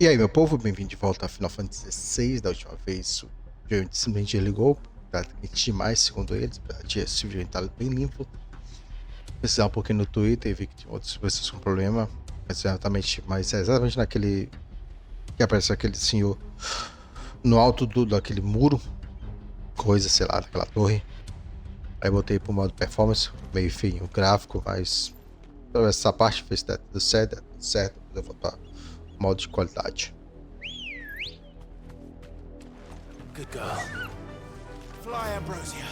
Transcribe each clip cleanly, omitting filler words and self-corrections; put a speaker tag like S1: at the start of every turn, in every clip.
S1: E aí, meu povo, bem-vindo de volta a Final Fantasy XVI. Da última vez, o jogo simplesmente desligou, praticamente demais, segundo eles. Esse vídeo tá bem limpo. Pesquisar um pouquinho no Twitter e vi que tinha outras pessoas com problema. Mas é exatamente naquele que aparece aquele senhor no alto daquele muro, coisa, sei lá, daquela torre. Aí botei pro modo performance, meio feio o gráfico, mas essa parte fez tudo certo, eu vou para modo de qualidade.
S2: Good girl. Fly, Ambrosia.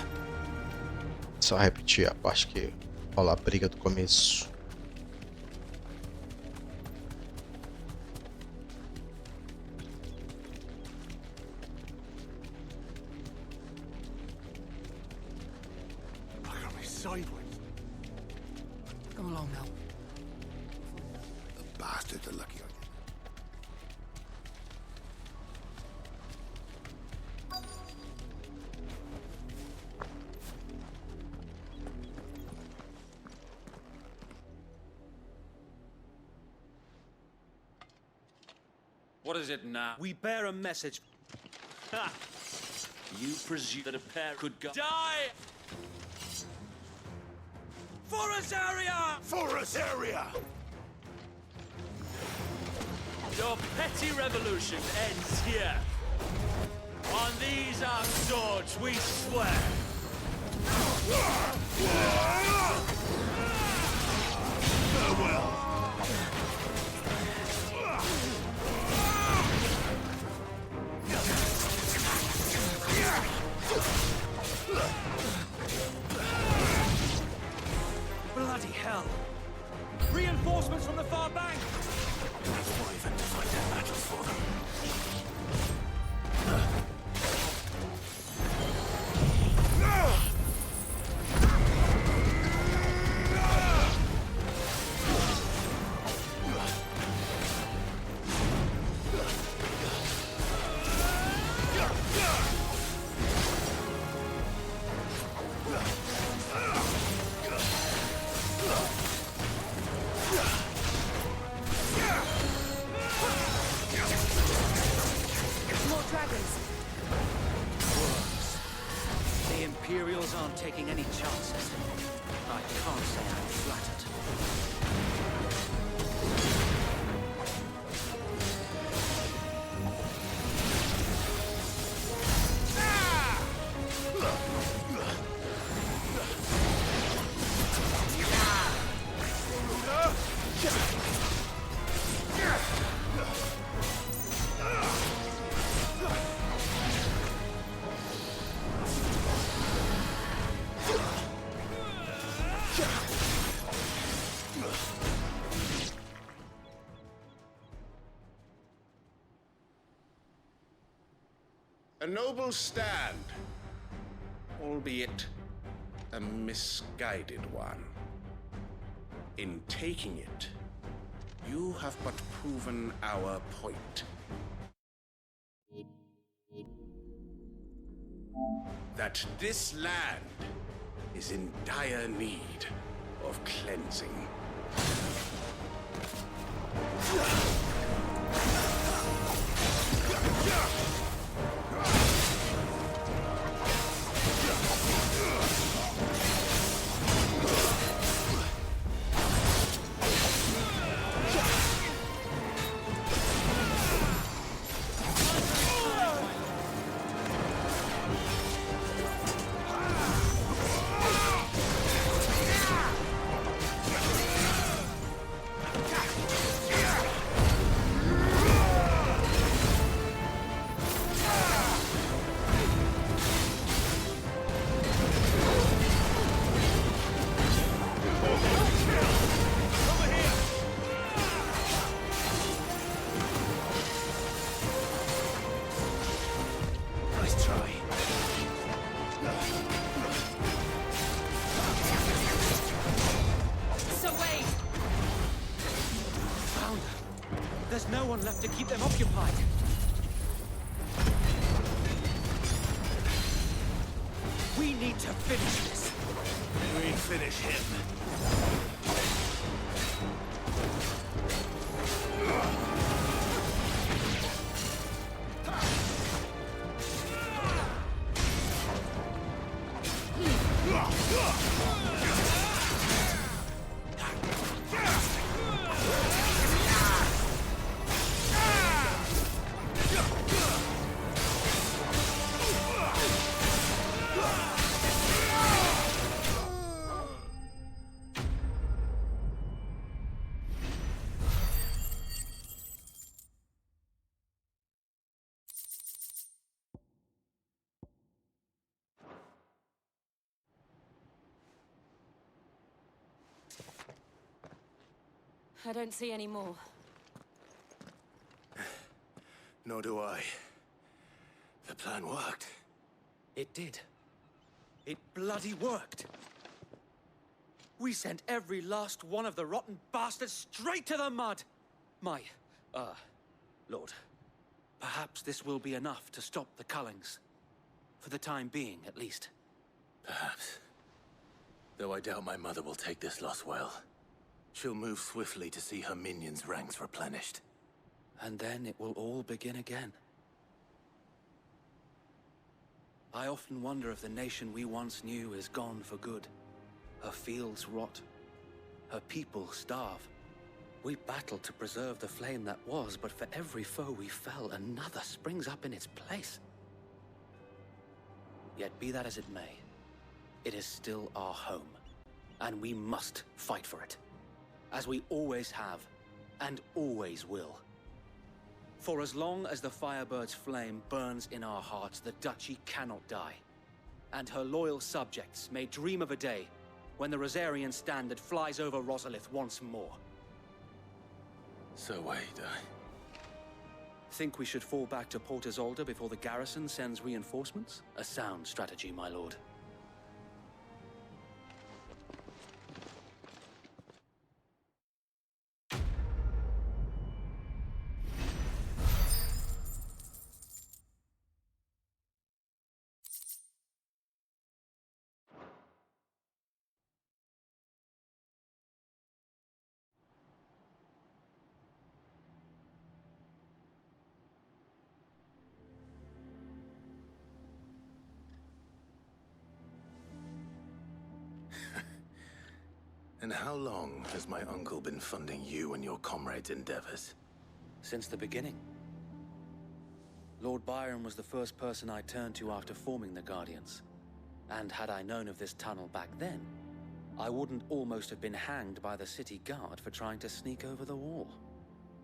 S1: Só repetir a parte que rola a briga do começo.
S2: Look at me sideways.
S3: Come along now.
S2: The bastards are lucky on you.
S4: What is it now? We bear a message. Ha! You presume that a pair could go. Die! For Rosaria!
S2: For Rosaria!
S4: Your petty revolution ends here. On these our swords we swear.
S2: Farewell!
S4: Bloody hell! Reinforcements from the far bank!
S2: That's why you've had to fight their battles for them.
S3: More dragons.
S4: The Imperials aren't taking any chances. I can't say I'm flattered.
S5: A noble stand, albeit a misguided one. In taking it, you have but proven our point. That this land is in dire need of cleansing.
S2: Nice try.
S3: So wait.
S4: Found her. There's no one left to keep them occupied. We need to finish this.
S2: We finish him.
S3: I don't see any more.
S2: Nor do I. The plan worked.
S4: It did. It bloody worked. We sent every last one of the rotten bastards straight to the mud! My, Lord, perhaps this will be enough to stop the Cullings. For the time being, at least.
S2: Perhaps. Though I doubt my mother will take this loss well. She'll move swiftly to see her minions' ranks replenished.
S4: And then it will all begin again. I often wonder if the nation we once knew is gone for good. Her fields rot. Her people starve. We battled to preserve the flame that was, but for every foe we fell, another springs up in its place. Yet be that as it may, it is still our home, and we must fight for it, as we always have, and always will. For as long as the Firebird's flame burns in our hearts, the Duchy cannot die, and her loyal subjects may dream of a day when the Rosarian standard flies over Rosalith once more.
S2: So wait,
S4: Think we should fall back to Port Isolde before the garrison sends reinforcements? A sound strategy, my lord.
S2: And how long has my uncle been funding you and your comrades' endeavors?
S4: Since the beginning. Lord Byron was the first person I turned to after forming the Guardians. And had I known of this tunnel back then, I wouldn't almost have been hanged by the city guard for trying to sneak over the wall.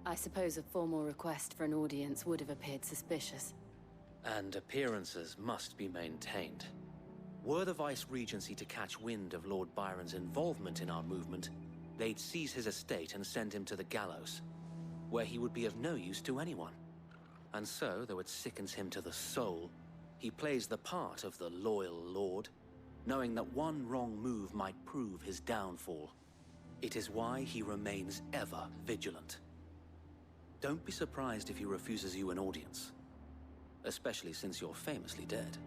S3: I suppose a formal request for an audience would have appeared suspicious.
S4: And appearances must be maintained. Were the Vice-Regency to catch wind of Lord Byron's involvement in our movement, they'd seize his estate and send him to the gallows, where he would be of no use to anyone. And so, though it sickens him to the soul, he plays the part of the loyal lord, knowing that one wrong move might prove his downfall. It is why he remains ever vigilant. Don't be surprised if he refuses you an audience, especially since you're famously dead.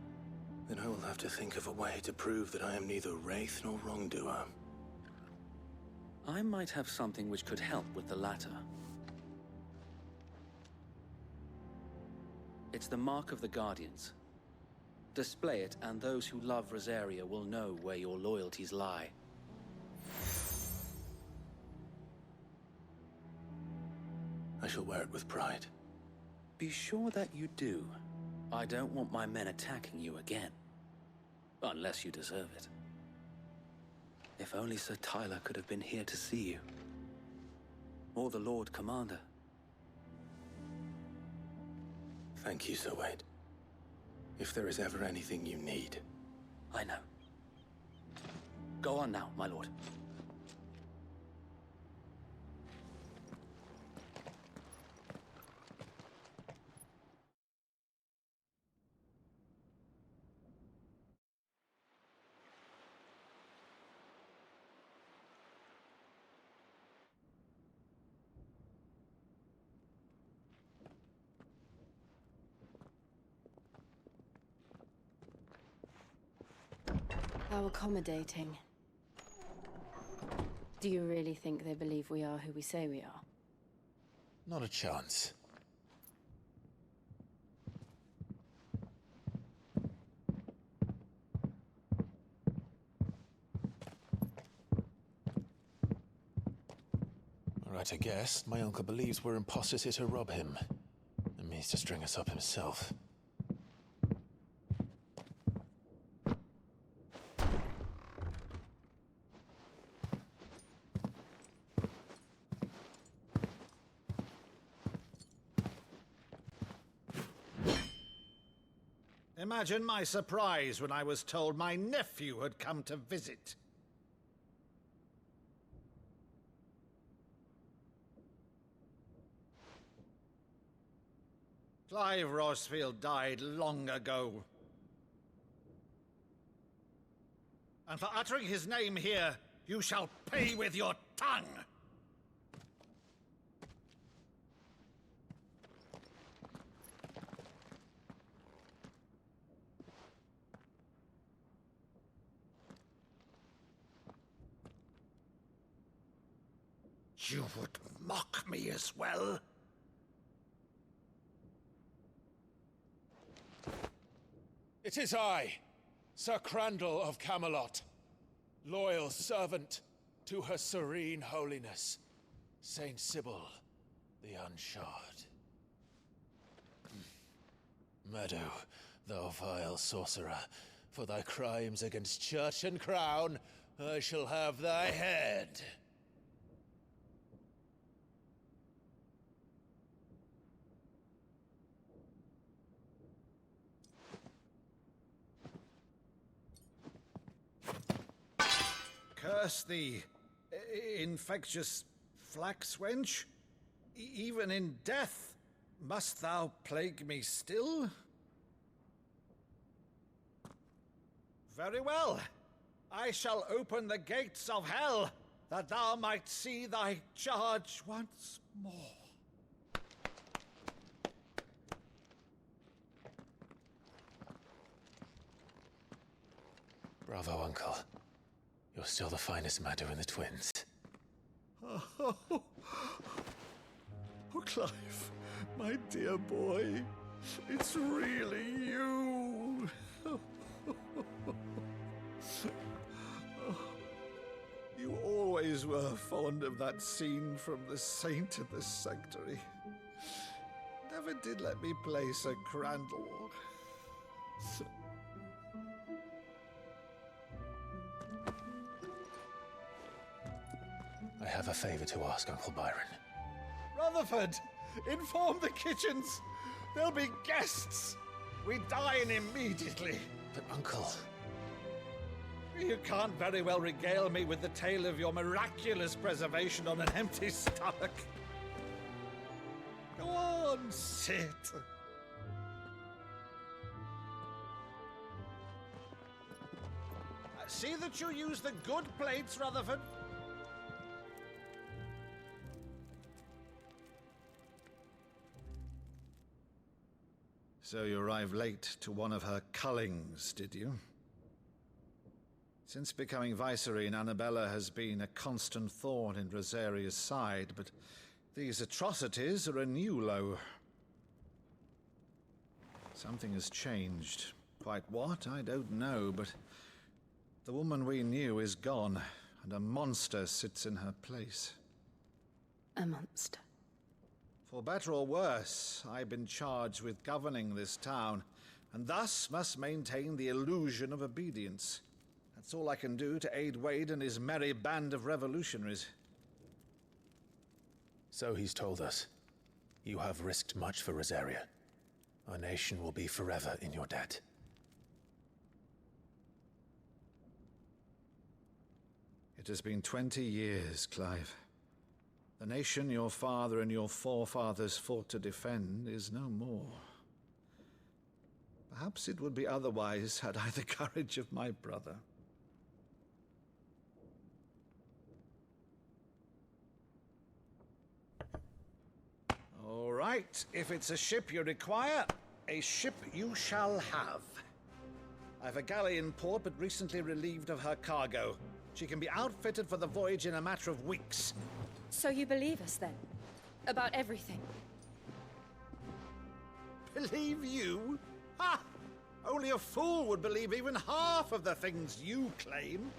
S2: Then I will have to think of a way to prove that I am neither wraith nor wrongdoer.
S4: I might have something which could help with the latter. It's the mark of the Guardians. Display it, and those who love Rosaria will know where your loyalties lie.
S2: I shall wear it with pride.
S4: Be sure that you do. I don't want my men attacking you again. Unless you deserve it. If only Sir Tyler could have been here to see you. Or the Lord Commander.
S2: Thank you, Sir Wade. If there is ever anything you need.
S4: I know. Go on now, my lord.
S3: How accommodating. Do you really think they believe we are who we say we are?
S2: Not a chance. Right, I guess. My uncle believes we're imposters here to rob him. And means to string us up himself.
S6: Imagine my surprise when I was told my nephew had come to visit. Clive Rosfield died long ago. And for uttering his name here, you shall pay with your tongue! You would mock me as well?
S7: It is I, Sir Crandall of Camelot, loyal servant to her serene holiness, Saint Sybil the Unshod. Meadow, thou vile sorcerer, for thy crimes against church and crown, I shall have thy head.
S6: Curse thee, infectious flax wench. Even in death, must thou plague me still? Very well. I shall open the gates of hell, that thou might see thy charge once more.
S2: Bravo, Uncle. You're still the finest Meadow in the twins.
S6: Oh, Clive, my dear boy, it's really you. You always were fond of that scene from The Saint in the Sanctuary. Never did let me play Sir Crandall.
S2: I have a favor to ask, Uncle Byron.
S6: Rutherford, inform the kitchens. There'll be guests. We dine immediately.
S2: But, Uncle...
S6: You can't very well regale me with the tale of your miraculous preservation on an empty stomach. Go on, sit. See that you use the good plates, Rutherford. So you arrived late to one of her cullings, did you? Since becoming Vicereine, Annabella has been a constant thorn in Rosaria's side, but these atrocities are a new low. Something has changed. Quite what, I don't know, but the woman we knew is gone, and a monster sits in her place.
S3: A monster.
S6: For better or worse, I've been charged with governing this town, and thus must maintain the illusion of obedience. That's all I can do to aid Wade and his merry band of revolutionaries.
S2: So he's told us. You have risked much for Rosaria. Our nation will be forever in your debt.
S6: It has been 20 years, Clive. The nation your father and your forefathers fought to defend is no more. Perhaps it would be otherwise had I the courage of my brother. All right, if it's a ship you require, a ship you shall have. I've a galley in port, but recently relieved of her cargo. She can be outfitted for the voyage in a matter of weeks.
S8: So you believe us, then? About everything?
S6: Believe you? Ha! Only a fool would believe even half of the things you claim.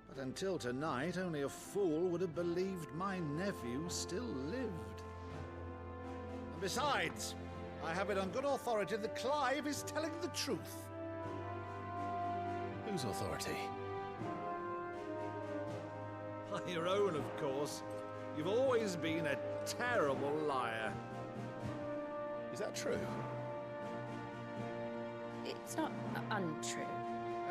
S6: But until tonight, only a fool would have believed my nephew still lived. And besides, I have it on good authority that Clive is telling the truth.
S2: Whose authority?
S6: Your own, of course. You've always been a terrible liar.
S2: Is that true?
S8: It's not untrue.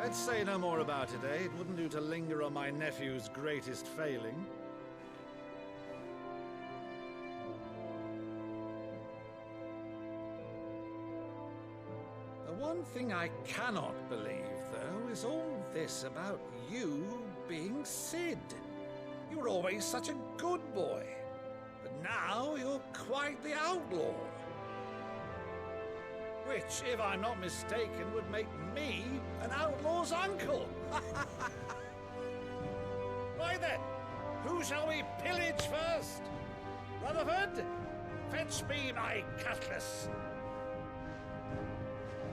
S6: Let's say no more about it, eh? It wouldn't do to linger on my nephew's greatest failing. The one thing I cannot believe, though, is all this about you being Sid. You were always such a good boy, but now you're quite the outlaw. Which, if I'm not mistaken, would make me an outlaw's uncle. Right then, who shall we pillage first? Rutherford, fetch me my cutlass.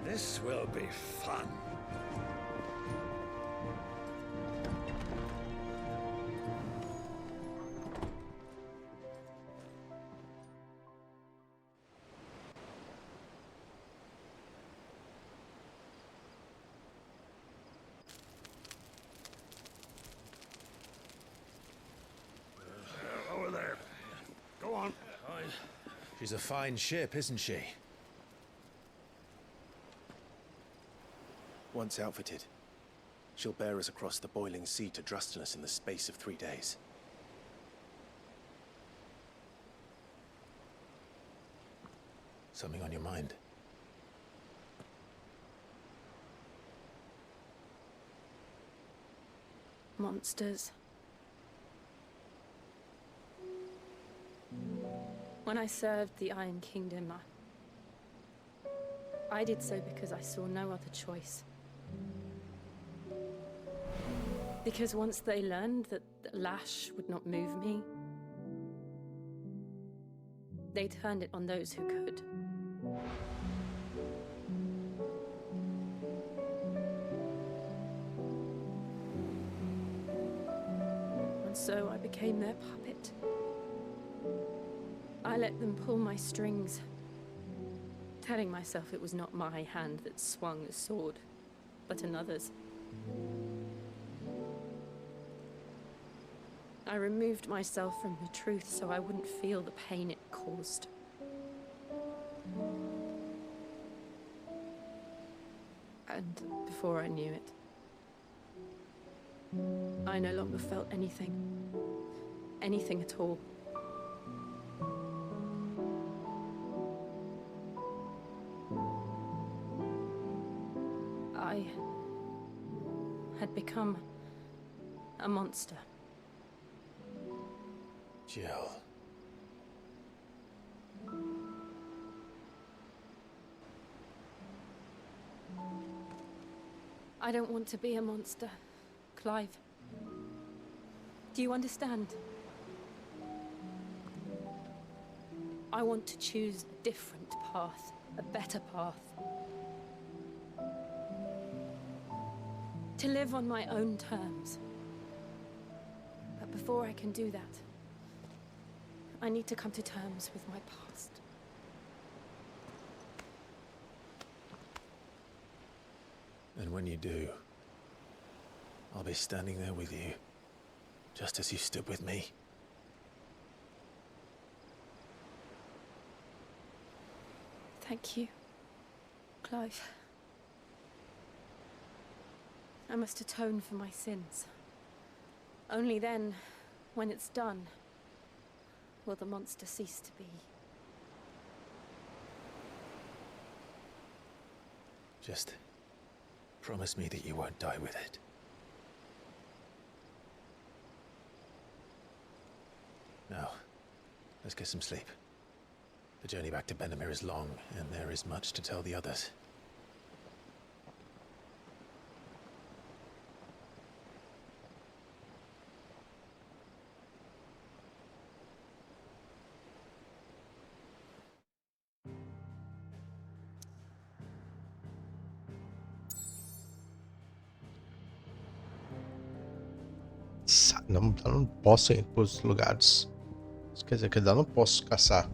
S6: This will be fun.
S5: Over there. Go on.
S7: She's a fine ship, isn't she?
S2: Once outfitted, she'll bear us across the boiling sea to Drustinus in the space of 3 days.
S7: Something on your mind?
S8: Monsters. When I served the Iron Kingdom, I did so because I saw no other choice. Because once they learned that the lash would not move me, they turned it on those who could. And so I became their puppet. I let them pull my strings, telling myself it was not my hand that swung the sword, but another's. I removed myself from the truth so I wouldn't feel the pain it caused. And before I knew it, I no longer felt anything. Anything at all. I had become a monster.
S7: Jill.
S8: I don't want to be a monster, Clive. Do you understand? I want to choose a different path, a better path. To live on my own terms. But before I can do that, I need to come to terms with my past.
S2: And when you do, I'll be standing there with you, just as you stood with me.
S8: Thank you, Clive. I must atone for my sins. Only then, when it's done, will the monster cease to be.
S2: Just promise me that you won't die with it. Now, let's get some sleep. The journey back to Benamir is long, and there is much to tell the others.
S1: Não, eu não posso ir para os lugares. Isso quer dizer que eu não posso caçar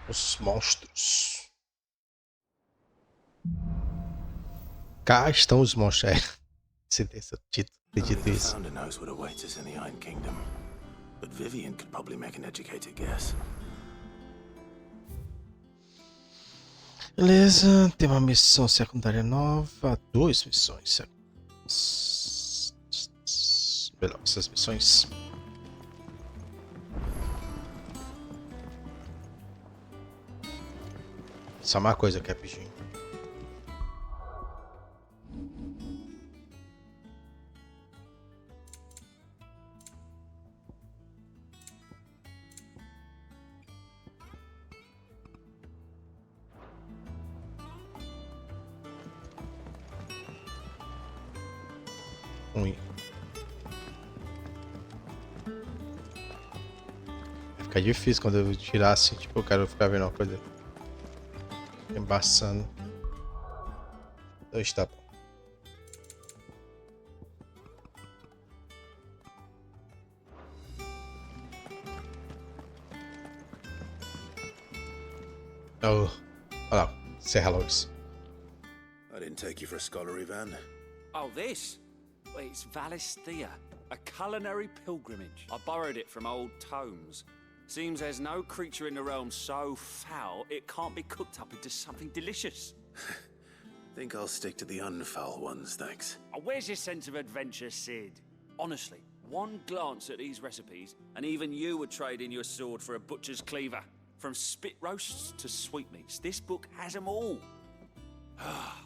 S1: os monstros. Cá estão os monstros. Se tem dito isso.
S2: Founder knows what awaits us in the Iron Kingdom, but Vivian could probably make an educated guess.
S1: Beleza, tem uma missão secundária nova. 2 missões secundárias. Beleza, essas missões. Só uma coisa aqui rapidinho. ruim. Vai ficar difícil quando eu tirar assim, tipo, eu quero ficar vendo uma coisa embaçando. Então está bom. Oh, olha lá, Serra Lois.
S2: I didn't take you for a scholar, Ivan.
S9: Oh, this? Well, it's Valisthea, a culinary pilgrimage. I borrowed it from old tomes. Seems there's no creature in the realm so foul it can't be cooked up into something delicious.
S2: Think I'll stick to the unfoul ones, thanks.
S9: Oh, where's your sense of adventure, Sid? Honestly, one glance at these recipes, and even you would trade in your sword for a butcher's cleaver. From spit roasts to sweetmeats, this book has them all.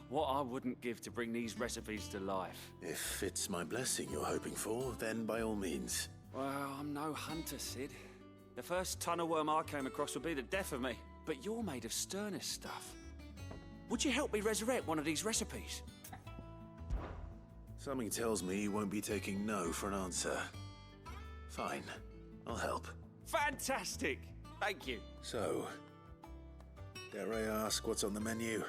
S9: What I wouldn't give to bring these recipes to life.
S2: If it's my blessing you're hoping for, then by all means.
S9: Well, I'm no hunter, Sid. The first tunnel worm I came across would be the death of me. But you're made of sterner stuff. Would you help me resurrect one of these recipes?
S2: Something tells me you won't be taking no for an answer. Fine, I'll help.
S9: Fantastic! Thank you.
S2: So, dare I ask what's on the menu?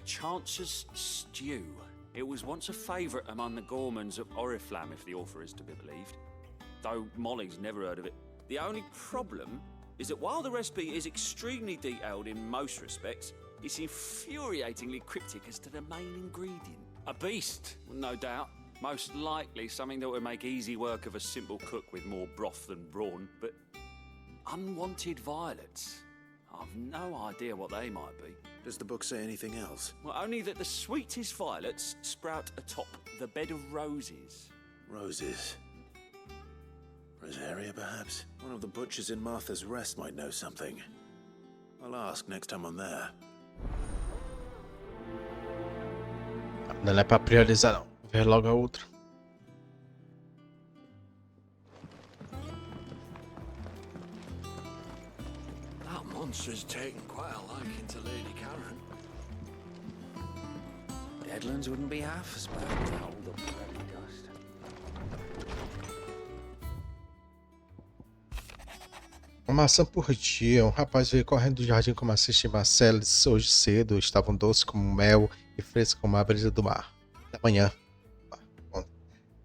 S9: Chance's Stew. It was once a favourite among the gourmands of Oriflamme, if the author is to be believed. Though Molly's never heard of it. The only problem is that while the recipe is extremely detailed in most respects, it's infuriatingly cryptic as to the main ingredient. A beast, no doubt. Most likely something that would make easy work of a simple cook with more broth than brawn, but unwanted violets. I've no idea what they might be.
S2: Does the book say anything else?
S9: Well, only that the sweetest violets sprout atop the bed of roses.
S2: Roses. Rosaria, perhaps? One of the butchers in Martha's Rest might know something. I'll ask next time I'm there.
S1: Não é pra priorizar não. Ver logo a outra.
S5: That monster's taken quite a liking to Lady Karen.
S4: Deadlands wouldn't be half as bad without all the bloody dust.
S1: Uma maçã por dia. Um rapaz veio correndo do jardim com maçãs de Marcelis hoje cedo. Estavam doces como mel e frescas como a brisa do mar. Da manhã.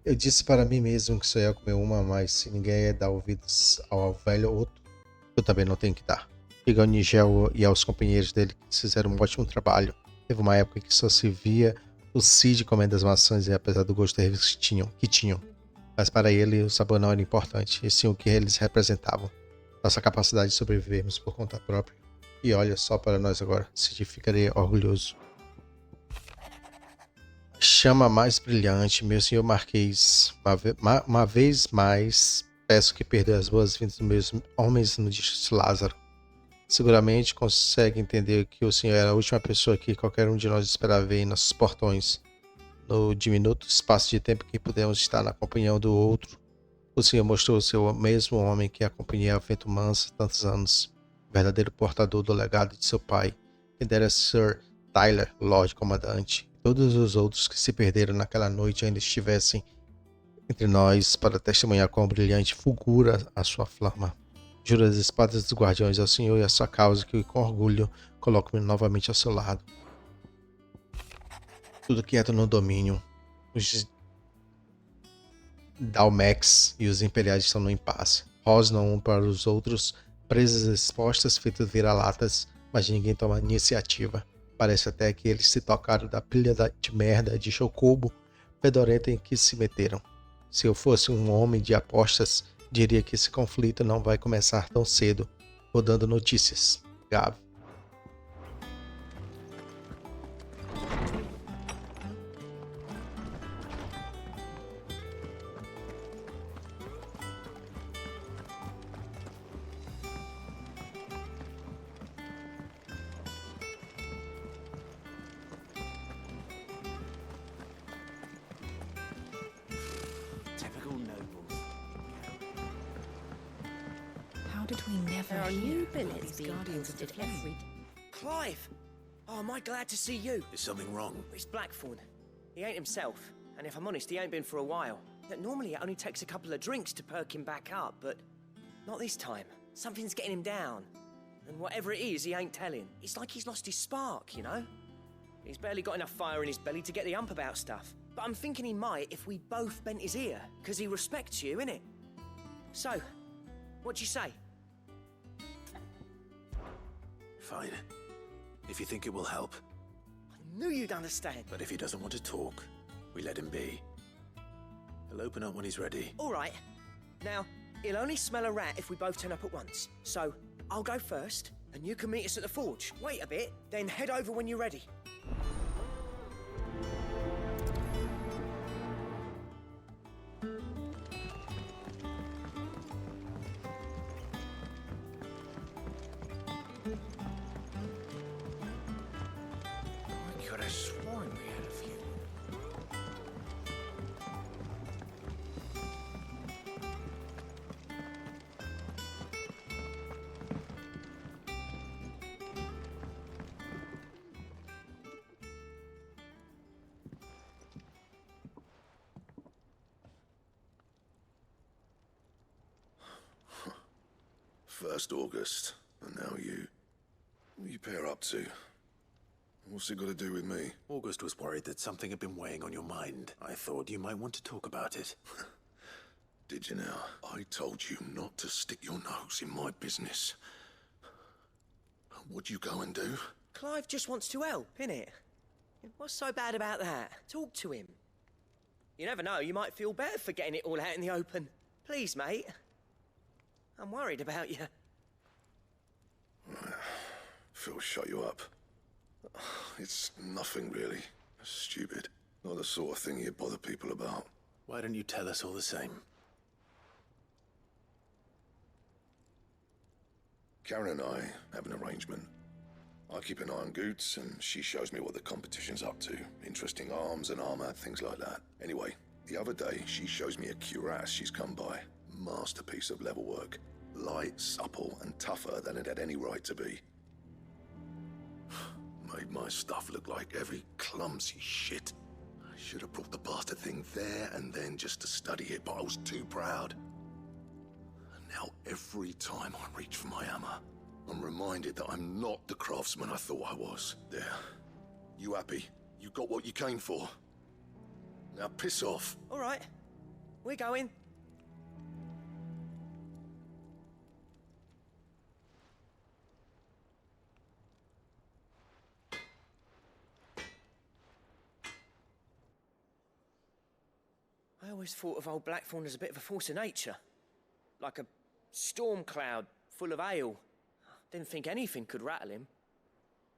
S1: Eu disse para mim mesmo que só ia comer uma, mas se ninguém ia dar ouvidos ao velho outro, eu também não tenho que dar. Diga ao Nigel e aos companheiros dele que fizeram um ótimo trabalho. Teve uma época que só se via o Cid comendo as maçãs, e apesar do gosto terrível que tinham. Mas para ele o sabor não era importante, e sim o que eles representavam. Nossa capacidade de sobrevivermos por conta própria. E olha só para nós agora, Cid ficaria orgulhoso. Chama mais brilhante, meu senhor Marquês. Uma vez mais, peço que perdoe as boas-vindas dos meus homens no distrito Lázaro. Seguramente consegue entender que o senhor era a última pessoa que qualquer um de nós esperava ver em nossos portões. No diminuto espaço de tempo que pudemos estar na companhia um do outro, o senhor mostrou ser o mesmo homem que acompanhava a Vento Manso há tantos anos, o verdadeiro portador do legado de seu pai, que dera Sir Tyler, Lord Comandante. Todos os outros que se perderam naquela noite ainda estivessem entre nós para testemunhar quão brilhante fulgura a sua flama. Juro as espadas dos guardiões ao Senhor e a sua causa que com orgulho coloco-me novamente ao seu lado. Tudo quieto no domínio. Os Dalmex e os Imperiais estão no impasse. Rosnam um para os outros, presas expostas, feitas vira-latas, mas ninguém toma iniciativa. Parece até que eles se tocaram da pilha de merda de chocobo fedorenta em que se meteram. Se eu fosse um homem de apostas, diria que esse conflito não vai começar tão cedo. Vou dando notícias. Gav.
S10: How did we never
S8: There are
S10: hear
S8: new
S10: about
S8: billets
S10: these
S8: being
S10: guardians of the
S8: posted every
S10: flame?
S11: Clive! Oh, am I glad to see you?
S2: Is something wrong?
S11: It's Blackthorn. He ain't himself. And if I'm honest, he ain't been for a while. Normally it only takes a couple of drinks to perk him back up, but not this time. Something's getting him down. And whatever it is, he ain't telling. It's like he's lost his spark, you know? He's barely got enough fire in his belly to get the ump about stuff. But I'm thinking he might if we both bent his ear, because he respects you, innit? So, what do you say?
S2: Fine. If you think it will help.
S11: I knew you'd understand.
S2: But if he doesn't want to talk, we let him be. He'll open up when he's ready.
S11: All right. Now, he'll only smell a rat if we both turn up at once. So, I'll go first, and you can meet us at the forge. Wait a bit, then head over when you're ready.
S6: I could have sworn we had a few.
S5: First August, and now you. What are you pair up to? What's it got to do with me?
S2: August was worried that something had been weighing on your mind. I thought you might want to talk about it.
S5: Did you now? I told you not to stick your nose in my business. What'd you go and do?
S11: Clive just wants to help, innit? What's so bad about that? Talk to him. You never know, you might feel better for getting it all out in the open. Please, mate. I'm worried about you.
S5: Phil shut you up. It's nothing really. Stupid. Not the sort of thing you bother people about.
S2: Why don't you tell us all the same?
S5: Karen and I have an arrangement. I keep an eye on Goots, and she shows me what the competition's up to. Interesting arms and armor, things like that. Anyway, the other day, she shows me a cuirass she's come by. Masterpiece of level work. Light, supple, and tougher than it had any right to be. Made my stuff look like every clumsy shit. I should have brought the bastard thing there and then just to study it, but I was too proud. And now every time I reach for my hammer, I'm reminded that I'm not the craftsman I thought I was. There. You happy? You got what you came for? Now piss off.
S11: All right. We're going. I always thought of old Blackthorn as a bit of a force of nature. Like a storm cloud full of hail. Didn't think anything could rattle him.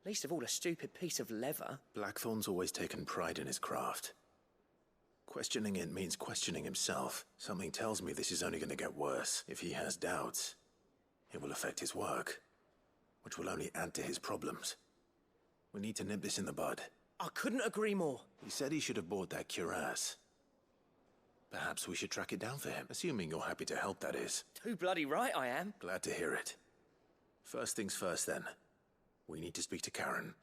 S11: Least of all a stupid piece of leather.
S2: Blackthorn's always taken pride in his craft. Questioning it means questioning himself. Something tells me this is only going to get worse. If he has doubts, it will affect his work, which will only add to his problems. We need to nip this in the bud.
S11: I couldn't agree more.
S2: He said he should have bought that cuirass. Perhaps we should track it down for him, assuming you're happy to help, that is.
S11: Too bloody right I am.
S2: Glad to hear it. First things first, then. We need to speak to Karen.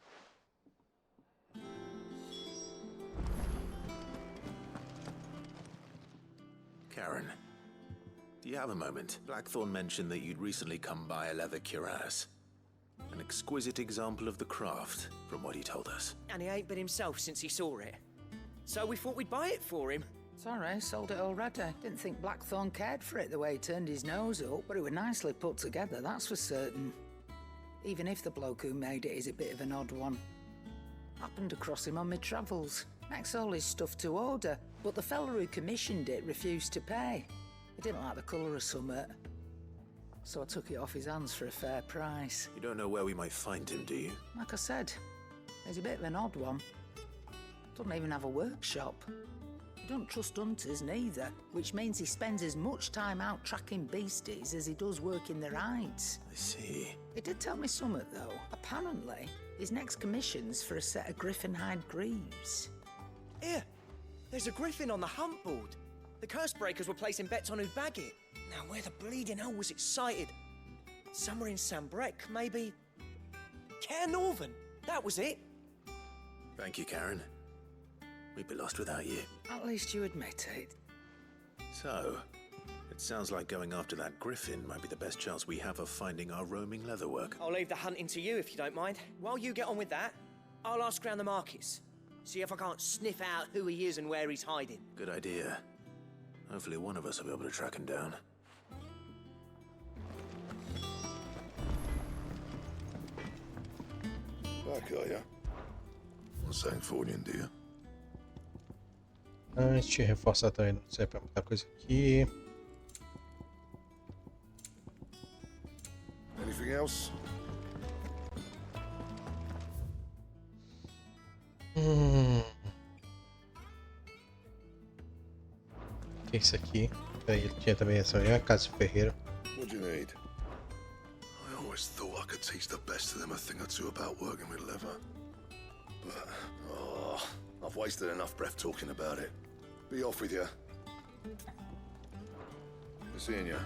S2: Karen, do you have a moment? Blackthorn mentioned that you'd recently come by a leather cuirass. An exquisite example of the craft, from what he told us.
S11: And he ain't been himself since he saw it. So we thought we'd buy it for him.
S12: Sorry, sold it already. Didn't think Blackthorn cared for it the way he turned his nose up, but it was nicely put together, that's for certain. Even if the bloke who made it is a bit of an odd one. Happened across him on my travels. Makes all his stuff to order, but the fella who commissioned it refused to pay. He didn't like the colour of summit. So I took it off his hands for a fair price.
S2: You don't know where we might find him, do you?
S12: Like I said, he's a bit of an odd one. Doesn't even have a workshop. He don't trust hunters neither, which means he spends as much time out tracking beasties as he does working their hides.
S2: I see.
S12: He did tell me something, though. Apparently, his next commission's for a set of griffin hide greaves.
S11: Here, there's a griffin on the hunt board. The curse breakers were placing bets on who'd bag it. Now, where the bleeding hell was it sighted? Somewhere in Sambrec, maybe... Care Northern, that was it.
S2: Thank you, Karen. We'd be lost without you.
S12: At least you admit it.
S2: So, it sounds like going after that griffin might be the best chance we have of finding our roaming leatherwork.
S11: I'll leave the hunting to you if you don't mind. While you get on with that, I'll ask around the markets. See if I can't sniff out who he is and where he's hiding.
S2: Good idea. Hopefully one of us will be able to track him down.
S5: Back, are ya? What's saying for you, dear?
S1: Antes de reforçar também, não serve pra muita coisa aqui.
S5: Anything else?
S1: O que é isso aqui? Aí ele tinha também essa aí, a casa de ferreiro.
S5: What do you need? I always thought I could teach the best of them a thing or two about working with leather. But, I've wasted enough breath talking about it. Be off with you. Good seeing you.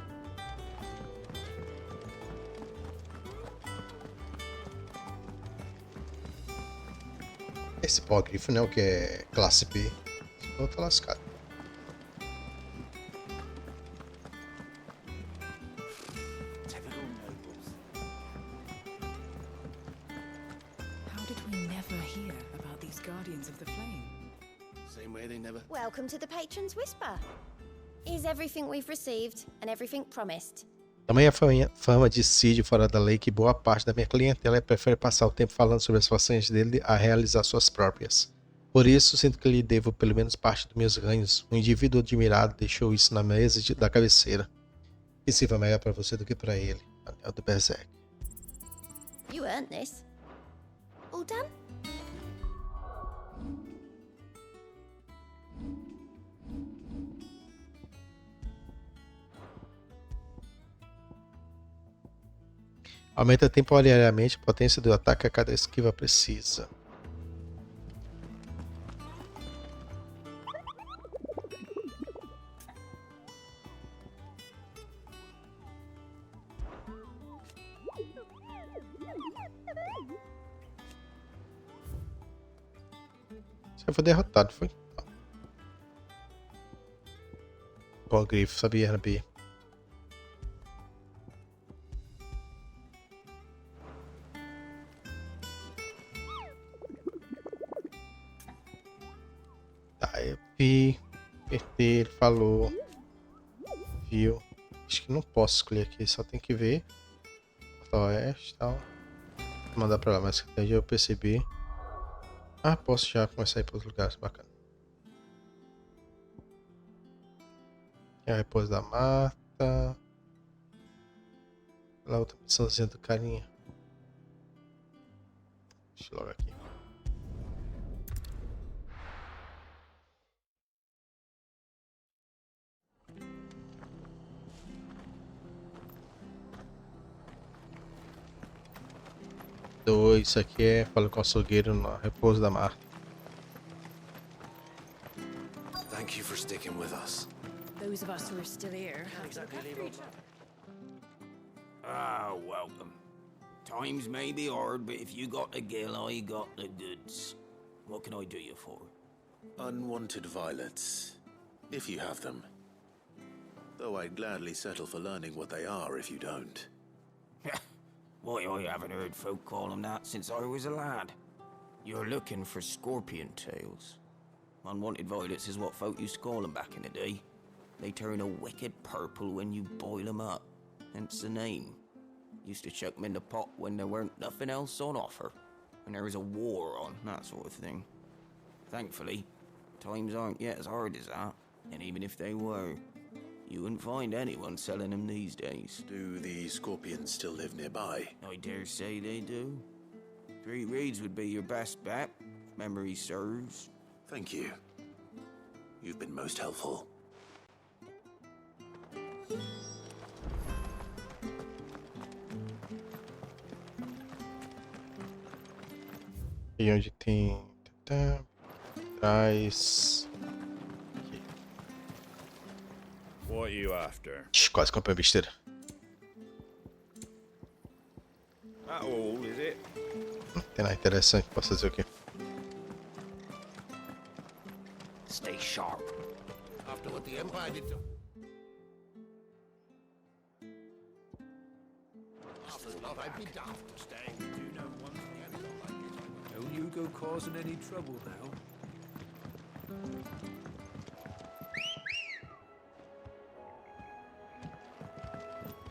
S1: Esse hipógrifo, né? O que é classe B. Eu tô lascado.
S10: How did we never hear about these guardians of the flame?
S9: Same way they never...
S13: Welcome to the Patron's Whisper. Is everything we've received and everything promised?
S1: Tamanha fama de Cid fora da lei que boa parte da minha clientela prefere passar o tempo falando sobre as façanhas dele a realizar suas próprias. Por isso, sinto que lhe devo pelo menos parte dos meus ganhos. Um indivíduo admirado deixou isso na mesa da cabeceira. Que sirva melhor para você do que para ele. Anel do Berserk.
S13: You earned this. All done?
S1: Aumenta temporariamente a potência do ataque a cada esquiva precisa. Você foi derrotado, foi? Pô, grifo, sabia, era B. Tá, eu vi. Apertei, ele falou. Viu. Acho que não posso escolher aqui, só tem que ver. Porta Oeste e tal. Vou mandar pra lá, mas até eu percebi. Ah, posso já começar a ir para outros lugares, bacana. Aqui é o repouso da mata. Lá outra missãozinha do carinha. Deixa eu logo aqui. Isso aqui é, falo com o açougueiro no repouso da Marta.
S2: Thank you for sticking with us.
S10: Those of us who are still here.
S9: Ah, welcome. Times may be hard, but if you got the gill, I got the goods. What can I do you for?
S2: Unwanted violets, if you have them. Though I'd gladly settle for learning what they are if you don't.
S9: Why, I haven't heard folk call them that since I was a lad. You're looking for scorpion tails. Unwanted violets is what folk used to call them back in the day. They turn a wicked purple when you boil them up, hence the name. Used to chuck them in the pot when there weren't nothing else on offer, when there was a war on, that sort of thing. Thankfully, times aren't yet as hard as that, and even if they were, you wouldn't find anyone selling them these days.
S2: Do the scorpions still live nearby?
S9: I dare say they do. 3 Reeds would be your best bet, if memory serves.
S2: Thank you. You've been most helpful.
S1: E onde tem... Traz...
S14: What are you after?
S1: Quase comprei besteira.
S14: That all, is it?
S1: Não tem nada interessante, posso fazer o quê?
S15: sharp. After what the Empire did to... After not, I'd be daft to stay. You do know one thing like it.
S16: Don't you go causing any trouble now.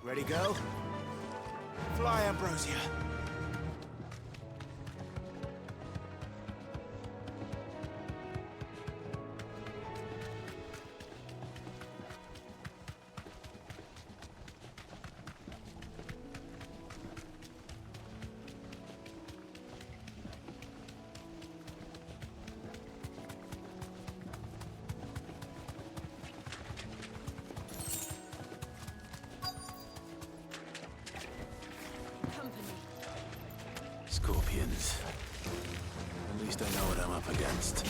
S6: Ready, go? Fly, Ambrosia.
S2: Scorpions. At least I know what I'm up against.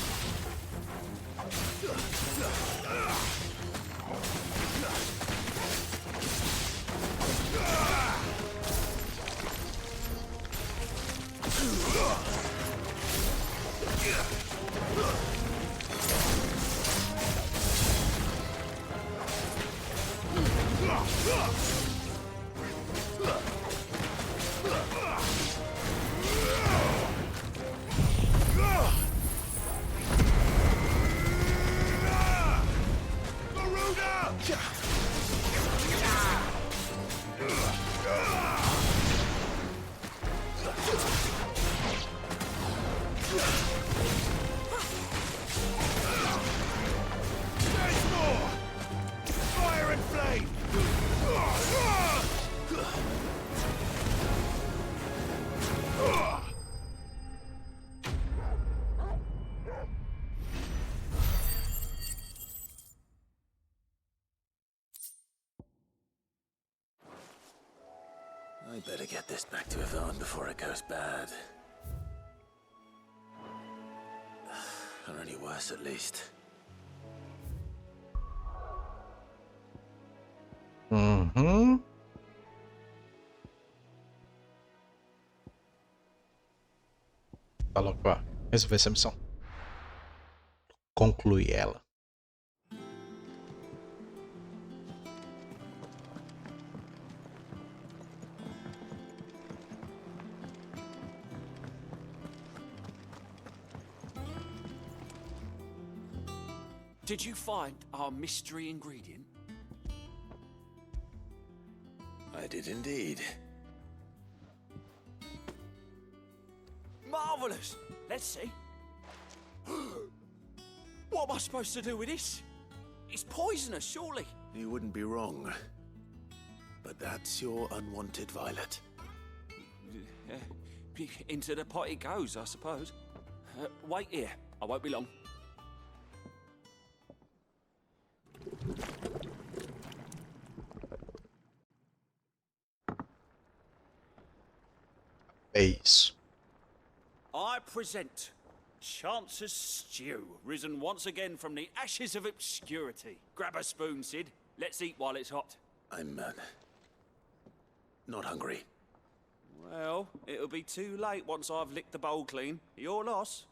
S2: I better get this back to Yvonne before it goes bad. Or any worse, at least.
S1: Tá logo pra resolver essa missão. Concluir ela.
S9: Did you find our mystery ingredient?
S2: I did indeed.
S9: Marvelous! Let's see. What am I supposed to do with this? It's poisonous, surely.
S2: You wouldn't be wrong. But that's your unwanted violet.
S9: Into the pot it goes, I suppose. Wait here. I won't be long.
S1: É isso.
S9: I present Chance's stew, risen once again from the ashes of obscurity. Grab a spoon, Sid. Let's eat while it's hot.
S2: I'm not hungry.
S9: Well, it'll be too late once I've licked the bowl clean. Your loss.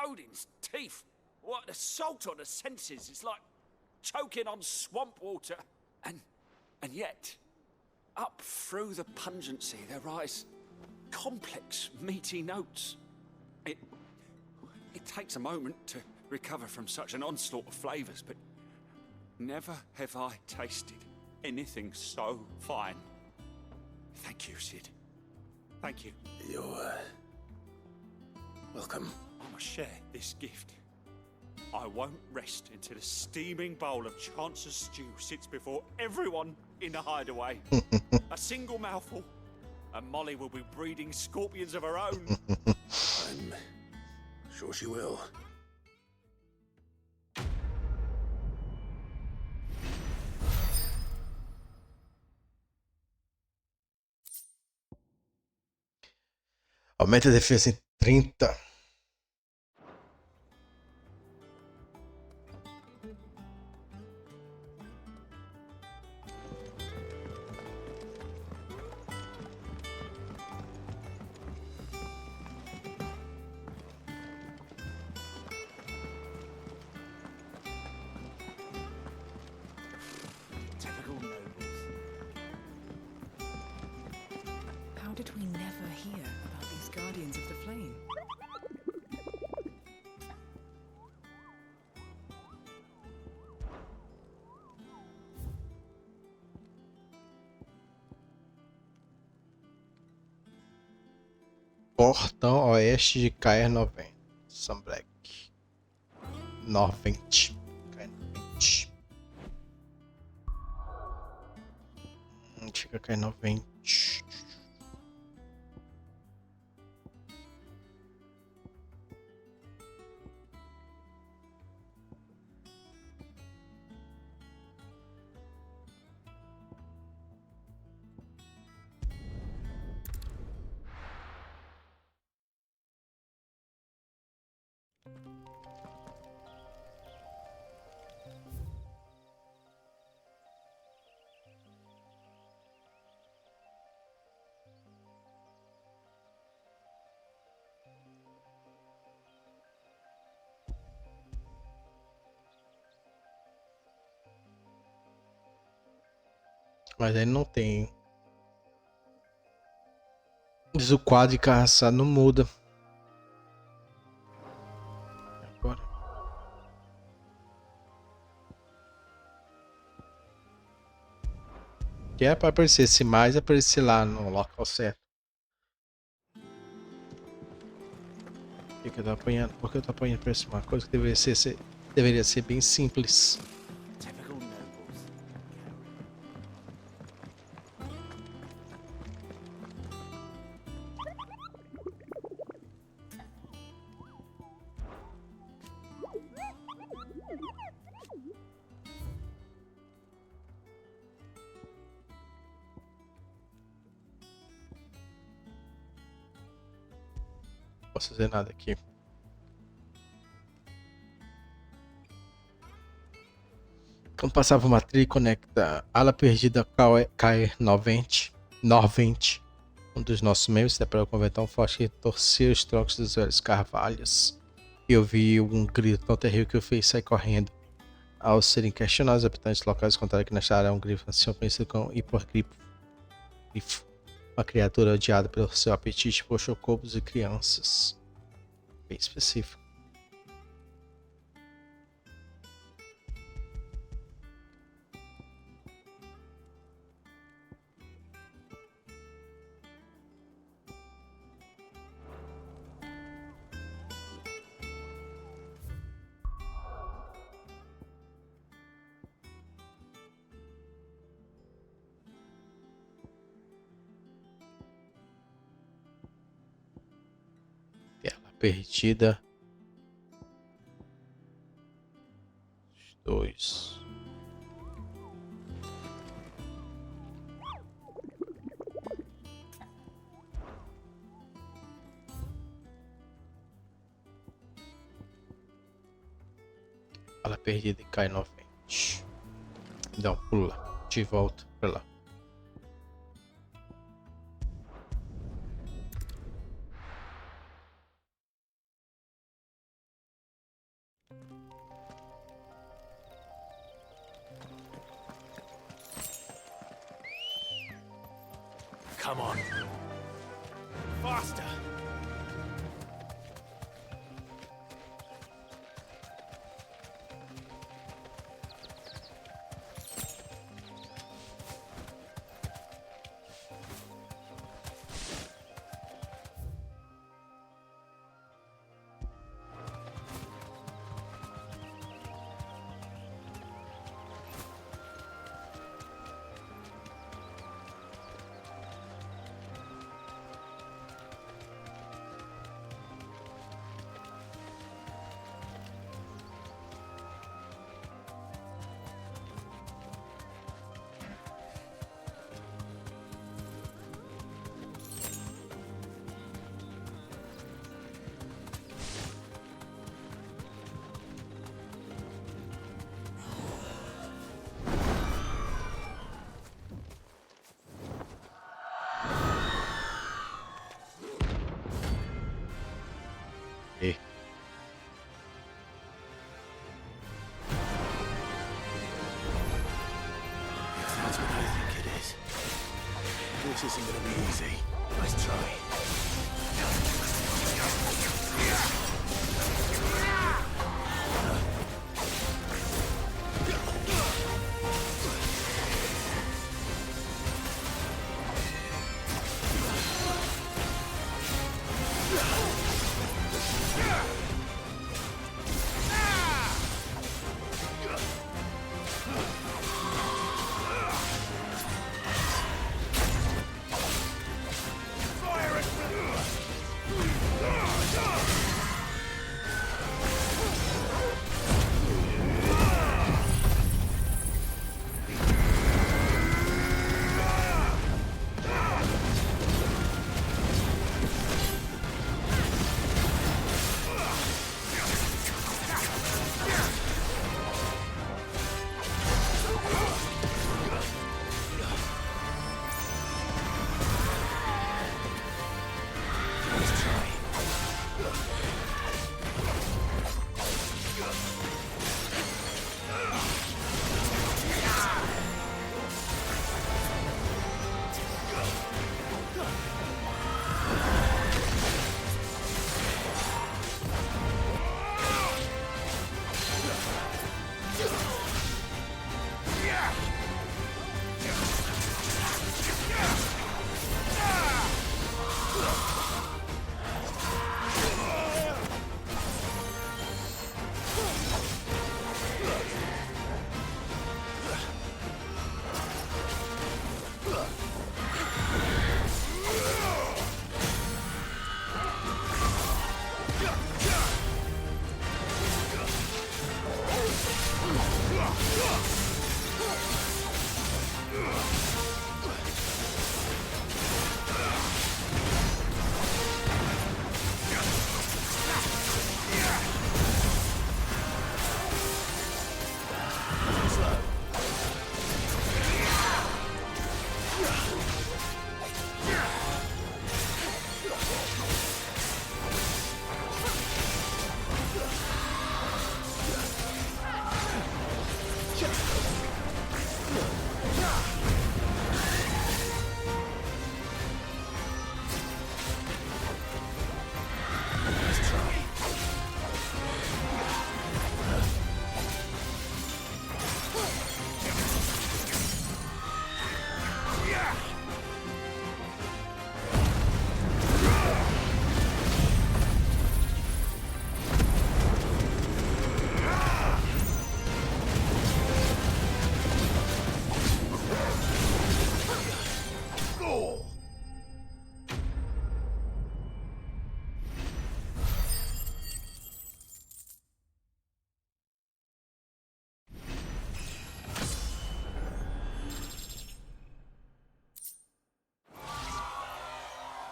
S9: Odin's teeth. What the salt on the senses. It's like choking on swamp water. And yet, up through the pungency there rise complex, meaty notes. It takes a moment to recover from such an onslaught of flavors, but never have I tasted anything so fine. Thank you, Sid. Thank you.
S2: You're welcome.
S9: I must share this gift. I won't rest until a steaming bowl of Chance's stew sits before everyone in the hideaway. A single mouthful, and Molly will be breeding scorpions of her own.
S2: I'm sure she will.
S1: Aumenta a defesa em 30.
S10: did we never hear about these Guardians of the Flame?
S1: Portão oeste de Caer 90. Sunblack. 90. Caer 90. Onde fica Caer 90? Mas aí não tem. Diz o quadro de carraçado não muda. Agora. Que é para aparecer, se mais aparecer lá no local certo. Por que eu tô apanhando? Porque eu tô apanhando para uma coisa que deveria ser bem simples. Não posso fazer nada aqui. Quando passava uma trilha conecta ala perdida cair 90. Um dos nossos membros se deparou com um ventão forte que torcia os troncos dos velhos carvalhos. E eu vi um grito tão terrível que o fez sair correndo. Ao serem questionados, os habitantes locais contaram que nesta área um grifo ancião conhecido como hiporgrifo. Uma criatura odiada pelo seu apetite por chocobos e crianças. Bem específico. Perdida. Os dois. Ela perdida e cai 90. Dá um pulo lá. De volta pra lá.
S14: Come on. Faster.
S2: This isn't gonna be easy.
S11: It's
S2: Let's try.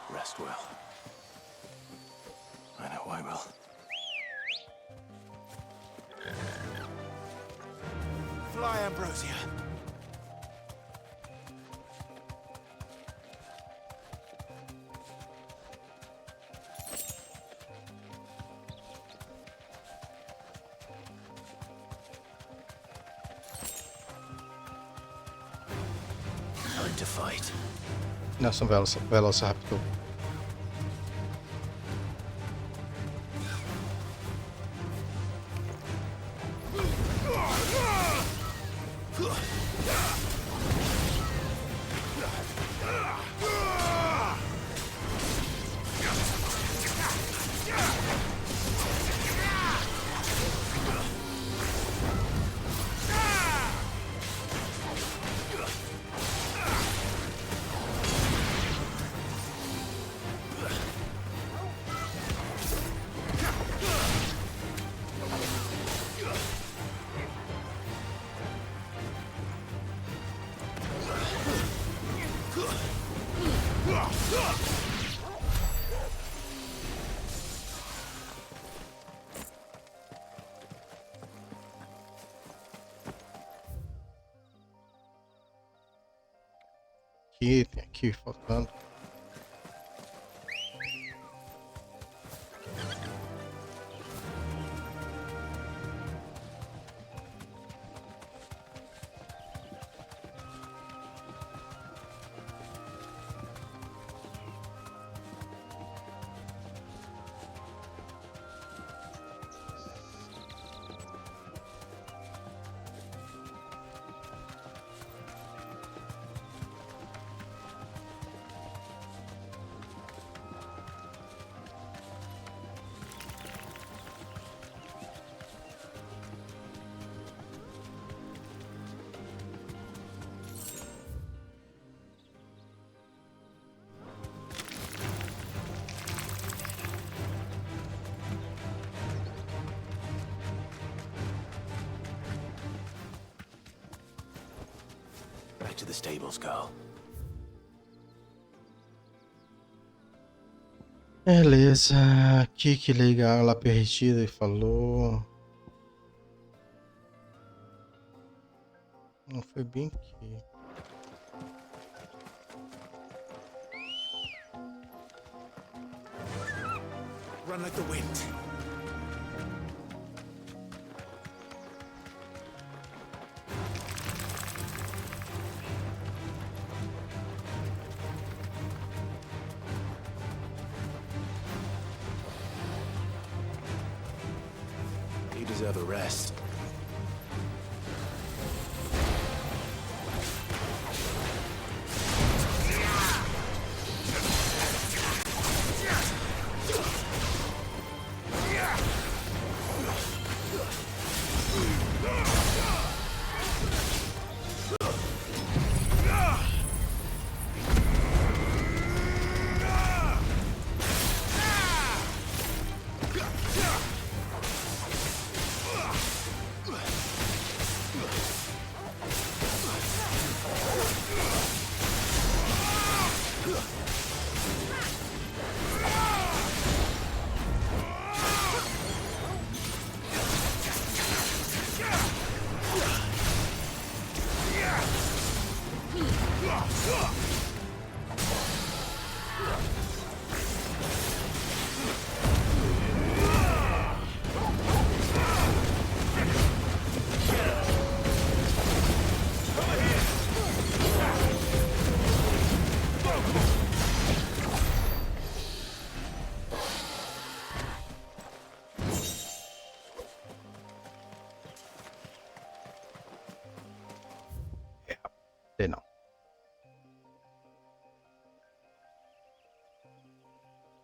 S2: Rest well. I know I will.
S14: Fly, Ambrosia.
S2: Time to fight.
S1: Nessa Velociraptor. Aqui, tem aqui faltando.
S2: Back to the stables, girl.
S1: Beleza, que legal, lá perdida e falou. Não foi bem aqui.
S14: Run like the wind.
S2: You deserve a rest.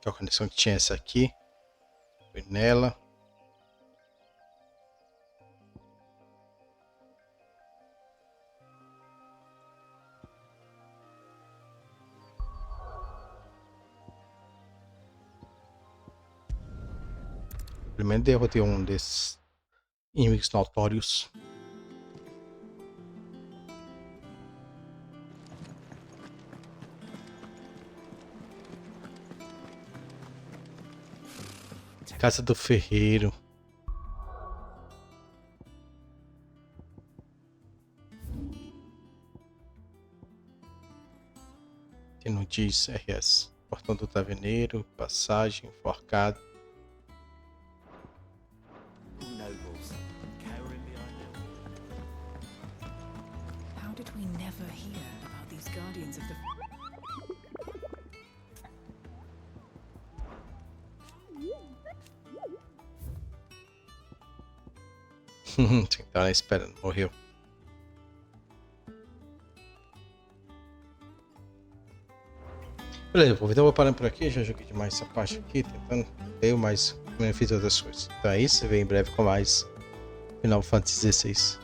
S1: Que a conexão que tinha essa aqui. Foi nela. Primeiro derrotei um desses inimigos notórios. Casa do ferreiro. Que não diz RS. Portão do taverneiro, passagem, enforcado.
S10: How did we never hear about these guardians of the...
S1: Tinha que estar esperando, morreu. Beleza, então eu vou parando por aqui. Já joguei demais essa parte aqui, tentando ler, mas eu fiz outras coisas. Então é isso, vem em breve com mais Final Fantasy XVI.